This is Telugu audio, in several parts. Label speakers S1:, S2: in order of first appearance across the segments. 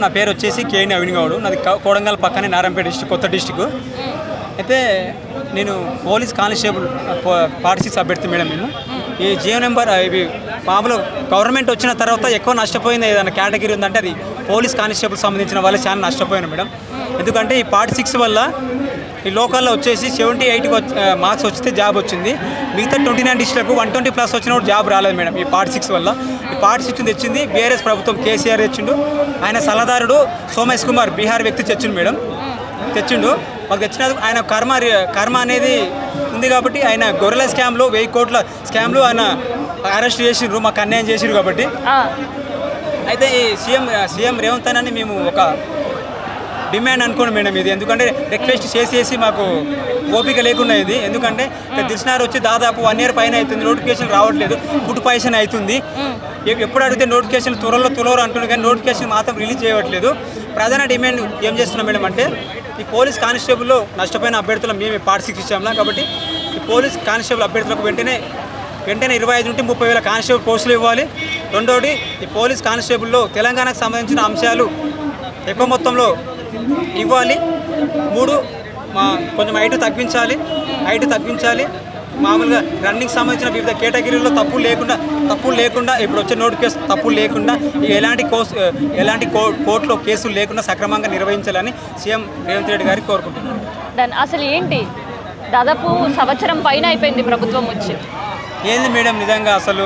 S1: నా పేరు వచ్చేసి కేఎన్ అవిని గౌడ్. నాది కోడంగల్ పక్కనే నారాయణపేట డిస్ట్రిక్ట్, కొత్త డిస్ట్రిక్ట్. అయితే నేను పోలీస్ కానిస్టేబుల్ 46 అభ్యర్థి మేడం. నేను ఈ జియో నెంబర్ ఇవి మామూలు గవర్నమెంట్ వచ్చిన తర్వాత ఎక్కువ నష్టపోయింది ఏదైనా కేటగిరీ ఉందంటే అది పోలీస్ కానిస్టేబుల్ సంబంధించిన వాళ్ళు చాలా నష్టపోయాను మేడం. ఎందుకంటే ఈ 46 వల్ల ఈ లోకల్లో వచ్చేసి 78 మార్క్స్ వచ్చితే జాబ్ వచ్చింది. మిగతా 29 డిస్ట్రిక్ట్లకు 120+ వచ్చిన జాబ్ రాలేదు మేడం. ఈ 46 వల్ల ఈ 46 తెచ్చింది బీఆర్ఎస్ ప్రభుత్వం, కేసీఆర్ తెచ్చిండు. ఆయన సలహాదారుడు సోమేష్ కుమార్ బీహార్ వ్యక్తి తెచ్చిండు మేడం, తెచ్చిండు. మాకు తెచ్చిన ఆయన కర్మ అనేది ఉంది కాబట్టి ఆయన గొర్రెల స్కామ్లో 1000 కోట్ల స్కామ్లో ఆయన అరెస్ట్ చేసిండ్రు, మాకు అన్యాయం చేసిండ్రు కాబట్టి. అయితే ఈ సీఎం రేవంత్ అని మేము ఒక డిమాండ్ అనుకోండి మేడం ఇది. ఎందుకంటే రిక్వెస్ట్ చేసి మాకు ఓపిక లేకుండా ఇది. ఎందుకంటే దిల్సుఖ్నగర్ వచ్చి దాదాపు 1 year పైన అవుతుంది, నోటిఫికేషన్ రావట్లేదు, ఫుడ్ పాయిజన్ అవుతుంది. ఎప్పుడు అడిగితే నోటిఫికేషన్ త్వరలో అంటుంది కానీ నోటిఫికేషన్ మాత్రం రిలీజ్ చేయట్లేదు. ప్రధాన డిమాండ్ ఏం చేస్తున్నాం మేడం అంటే ఈ పోలీస్ కానిస్టేబుల్లో నష్టపోయిన అభ్యర్థులు మేము 46 ఇచ్చాము కాబట్టి ఈ పోలీస్ కానిస్టేబుల్ అభ్యర్థులకు వెంటనే 25 నుండి 30,000 కానిస్టేబుల్ పోస్టులు ఇవ్వాలి. రెండోది ఈ పోలీస్ కానిస్టేబుల్లో తెలంగాణకు సంబంధించిన అంశాలు ఎక్కువ మొత్తంలో ఇవ్వాలి. 3 కొంచెం హైట్ తగ్గించాలి. మామూలుగా రన్నింగ్ సంబంధించిన వివిధ కేటగిరీల్లో తప్పులు లేకుండా ఇప్పుడు వచ్చే నోటిఫికేషన్ తప్పులు లేకుండా ఎలాంటి కోర్టులో కేసులు లేకుండా సక్రమంగా నిర్వహించాలని సీఎం రేవంత్ రెడ్డి గారికి కోరుకుంటున్నాను.
S2: అసలు ఏంటి దాదాపు సంవత్సరం పైన అయిపోయింది ప్రభుత్వం వచ్చి.
S1: ఏంది మేడం నిజంగా అసలు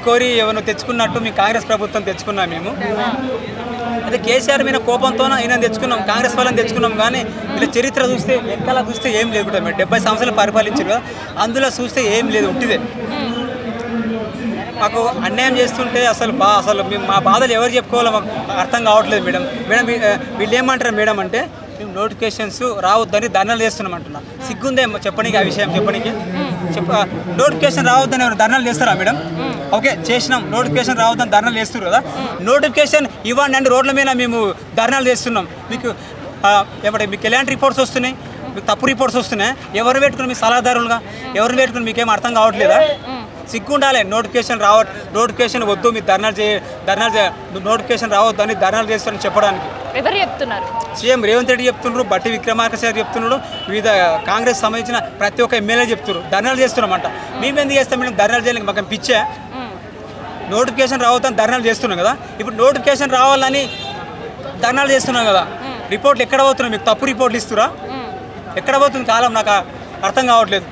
S1: కోరి ఎవరు తెచ్చుకున్నట్టు మీ కాంగ్రెస్ ప్రభుత్వం తెచ్చుకున్నాం మేము. అయితే కేసీఆర్ మీద కోపంతో ఈయన తెచ్చుకున్నాం, కాంగ్రెస్ వాళ్ళని తెచ్చుకున్నాం. కానీ వీళ్ళ చరిత్ర చూస్తే వెనకాల చూస్తే ఏం లేదు కూడా. 70 సంవత్సరాలు పరిపాలించారు కదా, అందులో చూస్తే ఏం లేదు, ఉట్టిదే. మాకు అన్యాయం చేస్తుంటే అసలు మా బాధలు ఎవరు చెప్పుకోవాలో మాకు అర్థం కావట్లేదు మేడం. వీళ్ళు ఏమంటారు మేడం అంటే మేము నోటిఫికేషన్స్ రావద్దని ధర్నాలు చేస్తున్నాం అంటున్నా. సిగ్గుందే చెప్పడానికి, ఆ విషయం చెప్పడానికి. నోటిఫికేషన్ రావద్దని ఎవరు ధర్నాలు చేస్తారా మేడం? ఓకే చేసినాం, నోటిఫికేషన్ రావద్దని ధర్నాలు చేస్తారు కదా. నోటిఫికేషన్ ఇవ్వండి అంటే రోడ్ల మీద మేము ధర్నాలు చేస్తున్నాం. మీకు ఎలాంటి రిపోర్ట్స్ వస్తున్నాయి? మీకు తప్పు రిపోర్ట్స్ వస్తున్నాయి. ఎవరు పెట్టుకుని మీ సలహాదారులుగా ఎవరిని పెట్టుకుని మీకేం అర్థం కావట్లేదా? సిగ్గు ఉండాలి. నోటిఫికేషన్ వద్దు, మీరు నోటిఫికేషన్ రావద్దు అని ధర్నాలు చేస్తారని చెప్పడానికి
S2: ఎవరు చెప్తున్నారు?
S1: సీఎం రేవంత్ రెడ్డి చెప్తున్నారు, బట్టి విక్రమార్క సార్ చెప్తున్నాడు, వివిధ కాంగ్రెస్ సంబంధించిన ప్రతి ఒక్క ఎమ్మెల్యే చెప్తున్నారు. ధర్నాలు చేస్తున్నామంట. మేము ఎందుకు చేస్తాం మేడం ధర్నాలు చేయలేక? మాకు పిచ్చా? నోటిఫికేషన్ రావద్దని ధర్నాలు చేస్తున్నాం కదా. ఇప్పుడు నోటిఫికేషన్ రావాలని ధర్నాలు చేస్తున్నాం కదా. రిపోర్ట్లు ఎక్కడ పోతున్నాయి? మీకు తప్పు రిపోర్ట్లు ఇస్తురా? ఎక్కడ పోతుంది కాలం? నాకు అర్థం కావట్లేదు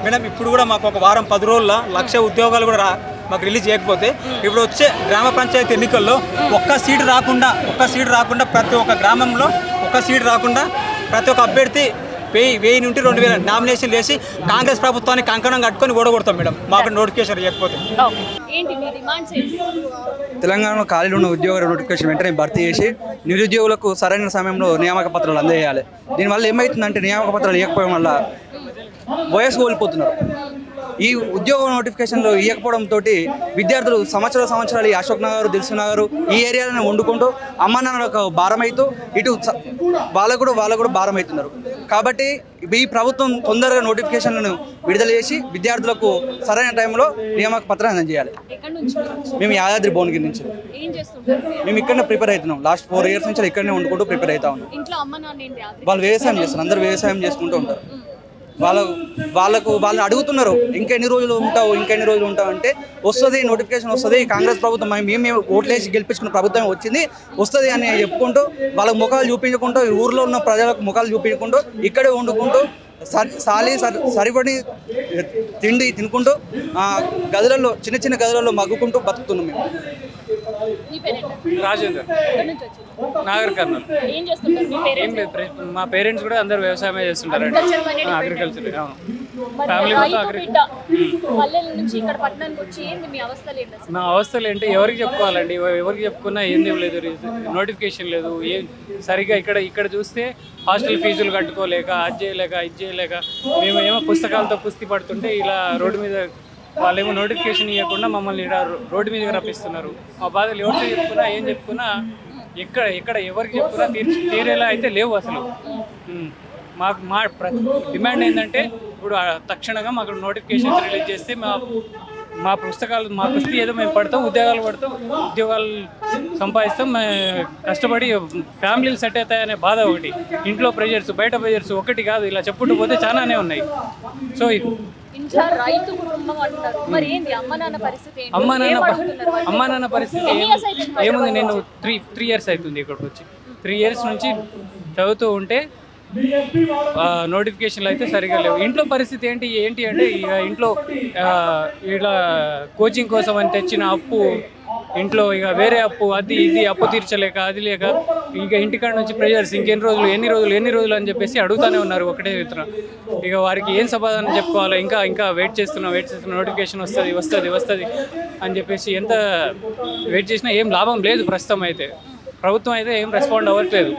S1: మేడం. ఇప్పుడు కూడా మాకు ఒక వారం 10 రోజుల్లో 1,00,000 ఉద్యోగాలు కూడా మాకు రిలీజ్ చేయకపోతే ఇప్పుడు వచ్చే గ్రామ పంచాయతీ ఎన్నికల్లో ఒక్క సీటు రాకుండా ప్రతి ఒక్క గ్రామంలో ఒక్క సీటు రాకుండా ప్రతి ఒక్క అభ్యర్థి 1000 నుండి 2000 నామినేషన్ వేసి కాంగ్రెస్ ప్రభుత్వాన్ని కంకణం కట్టుకొని ఓడగొడతాం మేడం మాకు నోటిఫికేషన్ చేయకపోతే.
S3: తెలంగాణలో ఖాళీలో ఉన్న ఉద్యోగాల నోటిఫికేషన్ వెంటనే భర్తీ చేసి నిరుద్యోగులకు సరైన సమయంలో నియామక పత్రాలు అందజేయాలి. దీనివల్ల ఏమవుతుందంటే నియామక పత్రాలు ఇవ్వకపోవడం వల్ల వయసు కోల్పోతున్నారు. ఈ ఉద్యోగ నోటిఫికేషన్లు ఇవ్వకపోవడంతో విద్యార్థులు సంవత్సరాలు ఈ అశోక్ నగర్, దిల్సుఖ్నగర్ ఈ ఏరియాలను వండుకుంటూ అమ్మ నాన్నలకు భారం అవుతూ ఇటు వాళ్ళకు కూడా భారం అవుతున్నారు. కాబట్టి ఈ ప్రభుత్వం తొందరగా నోటిఫికేషన్లను విడుదల చేసి విద్యార్థులకు సరైన టైంలో నియామక పత్రాలు అందజేయాలి. మేము యాదాద్రి భువనగిరి నుంచి మేము ఇక్కడనే ప్రిపేర్ అవుతున్నాం. లాస్ట్ 4 years నుంచి ఇక్కడనే వండుకుంటూ ప్రిపేర్ అవుతా ఉన్నాం. వాళ్ళు వ్యవసాయం చేస్తారు, అందరూ వ్యవసాయం చేసుకుంటూ ఉంటారు. వాళ్ళని అడుగుతున్నారు ఇంకెన్ని రోజులు ఉంటావు అంటే వస్తుంది, నోటిఫికేషన్ వస్తుంది, కాంగ్రెస్ ప్రభుత్వం మేము ఓట్లేసి గెలిపించుకున్న ప్రభుత్వం వచ్చింది వస్తుంది అని చెప్పుకుంటూ వాళ్ళకు ముఖాలు చూపించుకుంటూ ఊర్లో ఉన్న ప్రజలకు ముఖాలు చూపించుకుంటూ ఇక్కడే వండుకుంటూ సరిపడి తిండి తినుకుంటూ గదులలో చిన్న గదులలో మగ్గుకుంటూ బతుకుతున్నాం మేము.
S4: రాజేందర్, నాగర్ కర్నూలు. ఏం లేదు, మా పేరెంట్స్ కూడా అందరు వ్యవసాయమే చేస్తుంటారండి, అగ్రికల్చర్. ఫ్యామిలీ నా అవస్థలు ఏంటి ఎవరికి చెప్పుకోవాలండి? ఎవరికి చెప్పుకున్నా ఏంది లేదు, నోటిఫికేషన్ లేదు. సరిగ్గా ఇక్కడ చూస్తే హాస్టల్ ఫీజులు కట్టుకోలేక అది చేయలేక మేమేమో పుస్తకాలతో కుస్తీ పడుతుంటే ఇలా రోడ్డు మీద వాళ్ళేమో నోటిఫికేషన్ ఇవ్వకుండా మమ్మల్ని రోడ్డు మీద రప్పిస్తున్నారు. మా బాధలు ఎవరితో చెప్పుకున్నా ఏం చెప్పుకున్నా ఎక్కడ ఎవరికి చెప్పుకున్నా తీరేలా అయితే లేవు అసలు. మా డిమాండ్ ఏంటంటే ఇప్పుడు తక్షణంగా మాకు నోటిఫికేషన్స్ రిలీజ్ చేస్తే మా పుస్తకాలు ఏదో మేము పడతాం, ఉద్యోగాలు సంపాదిస్తాం, కష్టపడి ఫ్యామిలీలు సెట్ అవుతాయనే బాధ ఒకటి, ఇంట్లో ప్రెషర్స్, బయట ప్రెషర్స్ ఒకటి కాదు, ఇలా చెప్పుకుంటూ పోతే చాలానే ఉన్నాయి. సో
S2: ఇంట్లో రైతు కుటుంబం అంటారు, మరి ఏంది అమ్మ నాన్న పరిస్థితి ఏంటి?
S4: అమ్మా నాన్న పరిస్థితి ఏముంది, నేను 3 years అవుతుంది ఇక్కడికి వచ్చి. 3 years నుంచి చదువుతూ ఉంటే నోటిఫికేషన్లు అయితే సరిగా లేవు. ఇంట్లో పరిస్థితి ఏంటి అంటే ఇక ఇంట్లో ఇలా కోచింగ్ కోసం అని తెచ్చిన అప్పు, ఇంట్లో ఇక వేరే అప్పు, ఇది అప్పు తీర్చలేక, అది లేక ఇక ఇంటికాడ నుంచి ప్రెషర్స్, ఎన్ని రోజులు అని చెప్పేసి అడుగుతూనే ఉన్నారు ఒకటే విత్తన. ఇక వారికి ఏం సమాధానం చెప్పుకోవాలో ఇంకా వెయిట్ చేస్తున్నా, నోటిఫికేషన్ వస్తుంది అని చెప్పేసి ఎంత వెయిట్ చేసినా ఏం లాభం లేదు. ప్రస్తుతం అయితే ప్రభుత్వం అయితే ఏం రెస్పాండ్ అవ్వట్లేదు.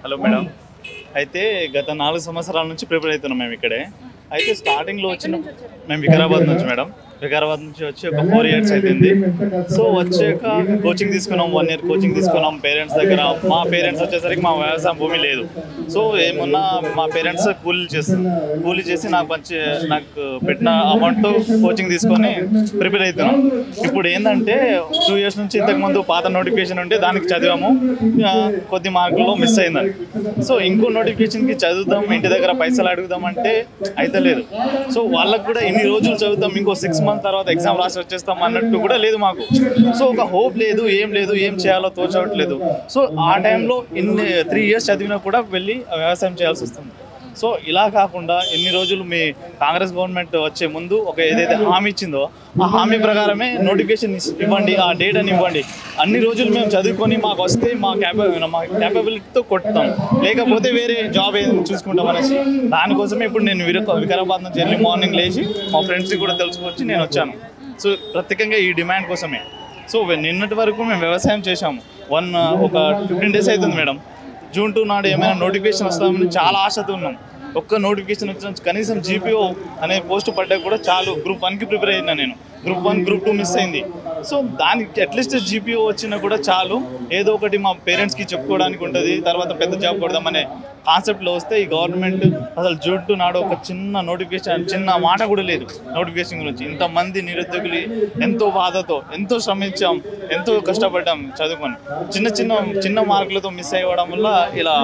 S5: హలో మేడం, అయితే గత 4 సంవత్సరాల నుంచి ప్రిపేర్ అవుతున్నాం మేము ఇక్కడే. అయితే స్టార్టింగ్లో మేము వికారాబాద్ నుంచి మేడం, వికారాబాద్ నుంచి వచ్చి ఒక 4 years అవుతుంది. సో వచ్చాక కోచింగ్ తీసుకున్నాం, 1 year కోచింగ్ తీసుకున్నాం పేరెంట్స్ దగ్గర. మా పేరెంట్స్ వచ్చేసరికి మా వ్యవసాయం భూమి లేదు. సో ఏమన్నా మా పేరెంట్స్ కూలీ చేసి నాకు పెట్టిన అమౌంట్తో కోచింగ్ తీసుకొని ప్రిపేర్ అవుతున్నాం. ఇప్పుడు ఏంటంటే 2 years నుంచి ఇంతకుముందు పాత నోటిఫికేషన్ ఉంటే దానికి చదివాము, కొద్ది మార్కుల్లో మిస్ అయిందని. సో ఇంకో నోటిఫికేషన్కి చదువుదాం, ఇంటి దగ్గర పైసలు అడుగుదాం అంటే అయితే లేదు. సో వాళ్ళకు కూడా ఇన్ని రోజులు చదువుతాం, ఇంకో 6 months తర్వాత ఎగ్జామ్ రాసి వచ్చేస్తాం అన్నట్టు కూడా లేదు మాకు. సో ఒక హోప్ లేదు, ఏం చేయాలో తోచవట్లేదు. సో ఆ టైంలో 3 years చదివినా కూడా వెళ్ళి వ్యవసాయం చేయాల్సి వస్తుంది. సో ఇలా కాకుండా ఎన్ని రోజులు మీ కాంగ్రెస్ గవర్నమెంట్ వచ్చే ముందు ఏదైతే హామీ ఇచ్చిందో ఆ హామీ ప్రకారమే నోటిఫికేషన్ ఇవ్వండి, ఆ డేట్ అని ఇవ్వండి. అన్ని రోజులు మేము చదువుకొని మాకు వస్తే మా క్యాపబిలిటీతో కొట్టుతాం, లేకపోతే వేరే జాబ్ ఏదైనా చూసుకుంటాం అనేసి దానికోసమే ఇప్పుడు నేను వికారాబాద్ నుంచి ఎర్లీ మార్నింగ్ లేచి మా ఫ్రెండ్స్కి కూడా తెలుసుకొచ్చి నేను వచ్చాను. సో ప్రత్యేకంగా ఈ డిమాండ్ కోసమే. సో నిన్నటి వరకు మేము వ్యవసాయం చేశాము. ఒక 15 days అవుతుంది మేడం. June 2 నాడు ఏమైనా నోటిఫికేషన్ వస్తామని చాలా ఆశతో ఉన్నాం. ఒక్క నోటిఫికేషన్ వచ్చిన కనీసం GPO అనే పోస్ట్ పడ్డా కూడా చాలు. Group 1కి ప్రిపేర్ అయినా నేను, Group 1 Group 2 మిస్ అయింది. సో దానికి అట్లీస్ట్ GPO వచ్చినా కూడా చాలు, ఏదో ఒకటి మా పేరెంట్స్కి చెప్పుకోవడానికి ఉంటుంది, తర్వాత పెద్ద జాబ్ కొడదామనే కాన్సెప్ట్లో వస్తే ఈ గవర్నమెంట్ అసలు June 2 నాడు ఒక చిన్న నోటిఫికేషన్, చిన్న మాట కూడా లేదు నోటిఫికేషన్ గురించి. ఇంతమంది నిరుద్యోగులు ఎంతో బాధతో ఎంతో శ్రమించాం, ఎంతో కష్టపడ్డాం చదువుకొని, చిన్న మార్కులతో మిస్ అవ్వడం వల్ల ఇలా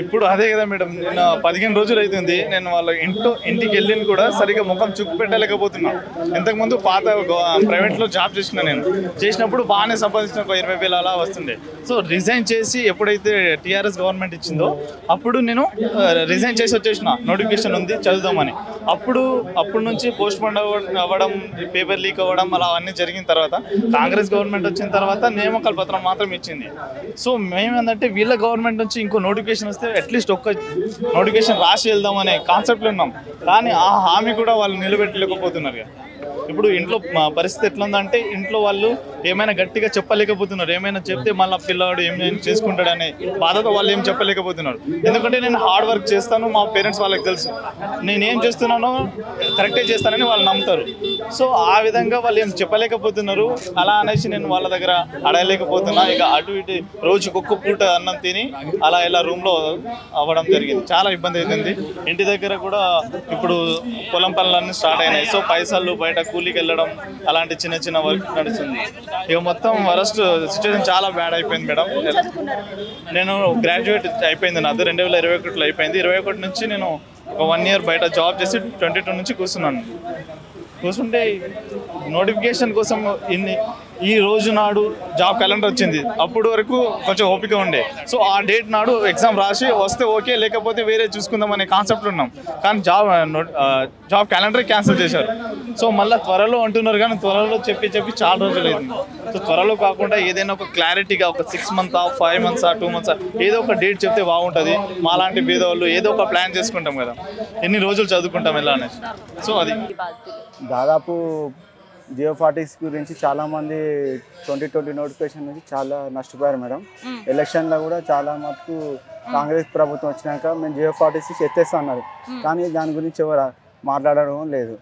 S5: ఇప్పుడు అదే కదా మేడం. నేను 15 రోజులు అవుతుంది నేను వాళ్ళ ఇంటికి వెళ్ళిన కూడా సరిగ్గా ముఖం చూపు పెట్టలేకపోతున్నా. ఇంతకుముందు పాత ప్రైవేట్లో జాబ్ చేసినప్పుడు బాగానే సంపాదించిన ఒక 20,000 అలా వస్తుండే. సో రిజైన్ చేసి ఎప్పుడైతే TRS గవర్నమెంట్ ఇచ్చిందో అప్పుడు నేను రిజైన్ చేసి వచ్చేసిన, నోటిఫికేషన్ ఉంది చదువుదామని. అప్పుడు నుంచి పోస్ట్ పోన్ అవ్వడం, పేపర్ లీక్ అవ్వడం అలా అన్నీ జరిగిన తర్వాత కాంగ్రెస్ గవర్నమెంట్ వచ్చిన తర్వాత నియామకాల పత్రం మాత్రం ఇచ్చింది. సో మేమేంటంటే వీళ్ళ గవర్నమెంట్ నుంచి ఇంకో నోటిఫికేషన్ వస్తే అట్లీస్ట్ ఒక్క నోటిఫికేషన్ రాసి వెళ్దామనే కాన్సెప్ట్లో ఉన్నాం. కానీ ఆ హామీ కూడా వాళ్ళు నిలబెట్టలేకపోతున్నారు. ఇప్పుడు ఇంట్లో పరిస్థితి ఎట్లా ఉందంటే ఇంట్లో వాళ్ళు ఏమైనా గట్టిగా చెప్పలేకపోతున్నారు. ఏమైనా చెప్తే మళ్ళీ పిల్లవాడు ఏమైనా చేసుకుంటాడనే బాధతో వాళ్ళు ఏం చెప్పలేకపోతున్నారు. ఎందుకంటే నేను హార్డ్ వర్క్ చేస్తాను, మా పేరెంట్స్ వాళ్ళకి తెలుసు నేనేం చేస్తున్నానో కరెక్టే చేస్తానని వాళ్ళు నమ్ముతారు. సో ఆ విధంగా వాళ్ళు ఏం చెప్పలేకపోతున్నారు. అలా అనేసి నేను వాళ్ళ దగ్గర అడగలేకపోతున్నా. ఇక అటు ఇటు రోజుకి ఒక్క పూట అన్నం తిని అలా ఇలా రూమ్లో అవ్వడం జరిగింది. చాలా ఇబ్బంది అవుతుంది. ఇంటి దగ్గర కూడా ఇప్పుడు పొలం పనులన్నీ స్టార్ట్ అయినాయి. సో పైసలు బయట కూలీకి వెళ్ళడం అలాంటి చిన్న వర్క్ నడుస్తుంది. ఇక మొత్తం వరస్ట్ సిచ్యువేషన్ చాలా బ్యాడ్ అయిపోయింది మేడం. నేను గ్రాడ్యుయేట్ అయిపోయింది, నాది 2021లో అయిపోయింది. 21 నుంచి నేను ఒక 1 year బయట జాబ్ చేసి 22 నుంచి కూర్చుంటే నోటిఫికేషన్ కోసం ఈ రోజు నాడు జాబ్ క్యాలెండర్ వచ్చింది. అప్పుడు వరకు కొంచెం ఓపిక ఉండే. సో ఆ డేట్ నాడు ఎగ్జామ్ రాసి వస్తే ఓకే, లేకపోతే వేరే చూసుకుందాం అనే కాన్సెప్ట్ ఉన్నాం. కానీ జాబ్ క్యాలెండర్ క్యాన్సిల్ చేశారు. సో మళ్ళీ త్వరలో అంటున్నారు, కానీ త్వరలో చెప్పి చాలా రోజులు అయింది. సో త్వరలో కాకుండా ఏదైనా ఒక క్లారిటీగా ఒక 6 months 5 months 2 months ఏదో ఒక డేట్ చెప్తే బాగుంటుంది. మాలాంటి పేదవాళ్ళు ఏదో ఒక ప్లాన్ చేసుకుంటాం కదా, ఎన్ని రోజులు చదువుకుంటాం ఎలా అనేసి. సో అది
S6: దాదాపు జియో40 గురించి చాలామంది 2020 నోటిఫికేషన్ నుంచి చాలా నష్టపోయారు మేడం. ఎలక్షన్లో కూడా చాలా మటుకు కాంగ్రెస్ ప్రభుత్వం వచ్చినాక మేము జియో40 ఎత్తేస్తా అన్నారు, కానీ దాని గురించి ఎవరు మాట్లాడడం లేదు.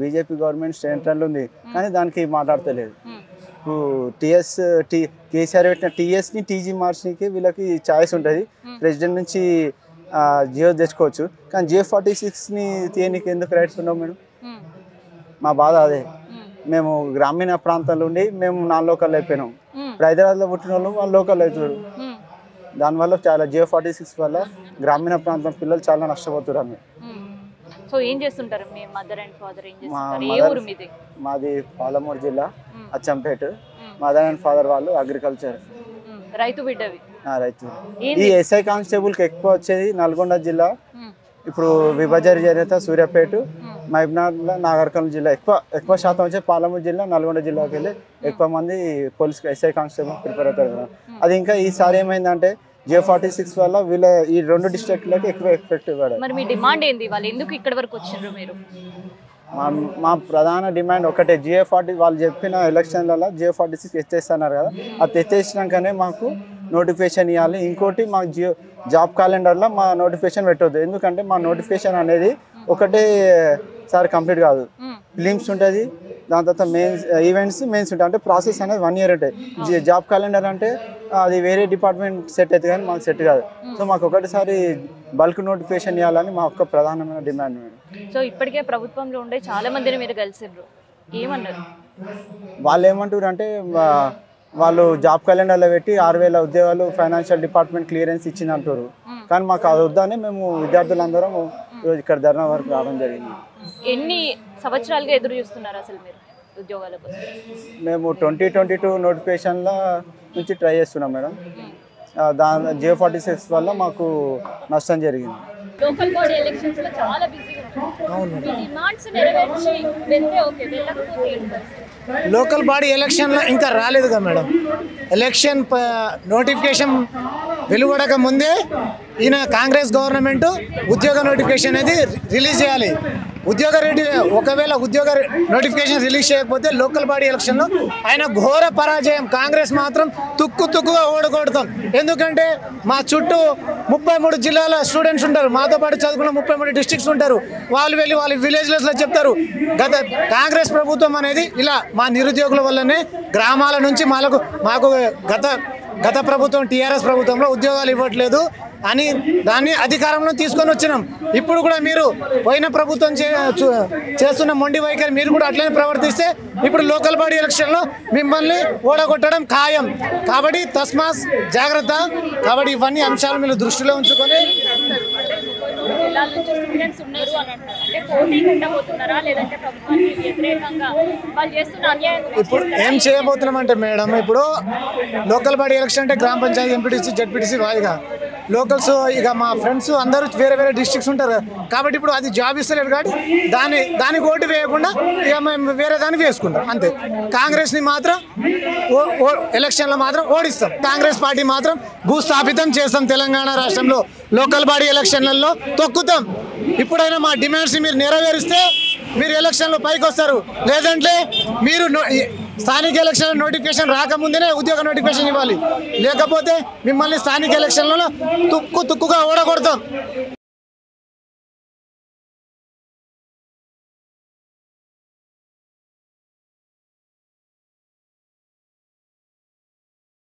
S6: బీజేపీ గవర్నమెంట్ సెంట్రల్ ఉంది, కానీ దానికి మాట్లాడతలేదు. కేసీఆర్ పెట్టిన టీఎస్ని టీజీ మార్చికి వీళ్ళకి ఛాయిస్ ఉంటుంది. ప్రెసిడెంట్ నుంచి జియో తెచ్చుకోవచ్చు. కానీ J46ని తీయనికి ఎందుకు రైట్స్ ఉండవు మేడం? మా బాధ అదే. మేము గ్రామీణ ప్రాంతాల నుండి మేము నాన్ లోకల్ అయిపోయినాం. ఇప్పుడు హైదరాబాద్లో పుట్టిన వాళ్ళు వాళ్ళు లోకల్ అవుతారు. దానివల్ల చాలా J46 వల్ల గ్రామీణ ప్రాంతం పిల్లలు చాలా నష్టపోతున్నారు.
S2: సో ఏం చేస్తుంటారు మీ మదర్ అండ్ ఫాదర్? ఏం చేస్తుంటారు? ఏ ఊరు మీది?
S6: మాది పాలమూరు జిల్లా అచ్చంపేట. మదర్ అండ్ ఫాదర్ వాళ్ళు అగ్రికల్చర్,
S2: రైతు బిడ్డవి.
S6: రైతు. ఈ ఎస్ఐ కానిస్టేబుల్కి ఎక్కువ వచ్చేది నల్గొండ జిల్లా, ఇప్పుడు విభజన జరిగితే సూర్యాపేట, మహబూబ్నగర్, నాగర్కర్నూలు జిల్లా ఎక్కువ శాతం వచ్చే పాలమూరు జిల్లా, నల్గొండ జిల్లాకి వెళ్ళి ఎక్కువ మంది పోలీస్ ఎస్ఐ కానిస్టేబుల్ ప్రిపేర్ అవుతారు కదా. అది ఇంకా ఈసారి ఏమైందంటే J46 వల్ల వీళ్ళ ఈ 2 డిస్ట్రిక్ట్లకి ఎక్కువ ఎఫెక్ట్ పడారు.
S2: మరి మీ డిమాండ్ ఏంది? వాళ్ళు ఎందుకు ఇక్కడ వరకు వచ్చిండ్రు మీరు?
S6: మా ప్రధాన డిమాండ్ ఒకటే, J40 వాళ్ళు చెప్పిన ఎలక్షన్లలో J46 ఎత్తేస్తున్నారు కదా, అది ఎత్తేసినాకనే మాకు నోటిఫికేషన్ ఇవ్వాలి. ఇంకోటి మాకు జాబ్ క్యాలెండర్లో మా నోటిఫికేషన్ పెట్టొద్దు. ఎందుకంటే మా నోటిఫికేషన్ అనేది ఒకటే సారి కంప్లీట్ కాదు. ఫిలిమ్స్ ఉంటుంది, దాని తర్వాత ఈవెంట్స్ మెయిన్స్ ఉంటాయి. అంటే ప్రాసెస్ అనేది 1 year ఉంటాయి. జాబ్ క్యాలెండర్ అంటే అది వేరే డిపార్ట్మెంట్ సెట్ అవుతుంది కానీ మాకు సెట్ కాదు. సో మాకు ఒకటిసారి బల్క్ నోటిఫికేషన్ ఇవ్వాలని మా యొక్క ప్రధానమైన డిమాండ్ మేడం.
S2: సో ఇప్పటికే ప్రభుత్వంలో ఉండే చాలా మందిని మీరు కలిసిండ్రు, ఏమన్నారు?
S6: వాళ్ళు ఏమంటారు అంటే వాళ్ళు జాబ్ క్యాలెండర్లో పెట్టి 6,000 ఉద్యోగాలు ఫైనాన్షియల్ డిపార్ట్మెంట్ క్లియరెన్స్ ఇచ్చింది అంటారు. కానీ మాకు అది వద్దని మేము విద్యార్థులందరం ఈరోజు ఇక్కడ ధర్నా వరకు రావడం జరిగింది.
S2: ఎన్ని సంవత్సరాలుగా ఎదురు చూస్తున్నారు అసలు మీరు ఉద్యోగాల కోసం?
S6: మేము 2022 నోటిఫికేషన్ల నుంచి ట్రై చేస్తున్నాం మేడం. J46 వల్ల మాకు నష్టం జరిగింది.
S2: లోకల్ బాడీ ఎలక్షన్స్ లో చాలా బిజీగా ఉంటారు. మీ డిమాండ్స్ నెరవేర్చి వెళ్తే ఓకే, వెళ్ళకపోతే ఏంటి పరిస్థితి?
S7: లోకల్ బాడీ ఎలక్షన్లో ఇంకా రాలేదుగా మేడం. ఎలక్షన్ నోటిఫికేషన్ వెలువడక ముందే ఈయన కాంగ్రెస్ గవర్నమెంట్ ఉద్యోగ నోటిఫికేషన్ అనేది రిలీజ్ చేయాలి. ఒకవేళ ఉద్యోగ నోటిఫికేషన్ రిలీజ్ చేయకపోతే లోకల్ బాడీ ఎలక్షన్లో ఆయన ఘోర పరాజయం. కాంగ్రెస్ మాత్రం తుక్కుగా ఓడగొడతాం. ఎందుకంటే మా చుట్టూ 33 జిల్లాల స్టూడెంట్స్ ఉంటారు, మాతో పాటు చదువుకున్న 33 డిస్ట్రిక్ట్స్ ఉంటారు. వాళ్ళు వెళ్ళి వాళ్ళ విలేజ్లెస్లో చెప్తారు గత కాంగ్రెస్ ప్రభుత్వం అనేది ఇలా మా నిరుద్యోగుల వల్లనే గ్రామాల నుంచి మాకు గత ప్రభుత్వం TRS ప్రభుత్వంలో ఉద్యోగాలు ఇవ్వట్లేదు అని దాన్ని అధికారంలో తీసుకొని వచ్చినాం. ఇప్పుడు కూడా మీరు పోయిన ప్రభుత్వం చేస్తున్న మొండి వైఖరి మీరు కూడా అట్లనే ప్రవర్తిస్తే ఇప్పుడు లోకల్ బాడీ ఎలక్షన్లో మిమ్మల్ని ఓడగొట్టడం ఖాయం. కాబట్టి తస్మాత్ జాగ్రత్త. కాబట్టి ఇవన్నీ అంశాలు మీరు దృష్టిలో ఉంచుకొని ఇప్పుడు ఏం చేయబోతున్నామంటే మేడం, ఇప్పుడు లోకల్ బాడీ ఎలక్షన్ అంటే గ్రామ పంచాయతీ, ఎంపీటీసీ, జడ్పీటీసీ వాయిగా లోకల్స్ ఇక మా ఫ్రెండ్స్ అందరూ వేరే డిస్ట్రిక్ట్స్ ఉంటారు కాబట్టి ఇప్పుడు అది జాబ్ ఇస్తలేరు కాబట్టి దానికి ఓటు వేయకుండా ఇక మేము వేరే దాన్ని వేసుకుంటాం అంతే. కాంగ్రెస్ని మాత్రం ఎలక్షన్లో మాత్రం ఓడిస్తాం. కాంగ్రెస్ పార్టీ మాత్రం భూస్థాపితం చేస్తాం. తెలంగాణ రాష్ట్రంలో లోకల్ బాడీ ఎలక్షన్లలో తొక్కుతాం. ఇప్పుడైనా మా డిమాండ్స్ మీరు నెరవేరిస్తే మీరు ఎలక్షన్లో పైకి వస్తారు. లేదంటే మీరు స్థానిక ఎలక్షన్ నోటిఫికేషన్ రాకముందే ఉద్యోగ నోటిఫికేషన్ ఇవ్వాలి. లేకపోతే మిమ్మల్ని స్థానిక ఎలక్షన్లలో తుక్కుగా ఓడగొడతాం.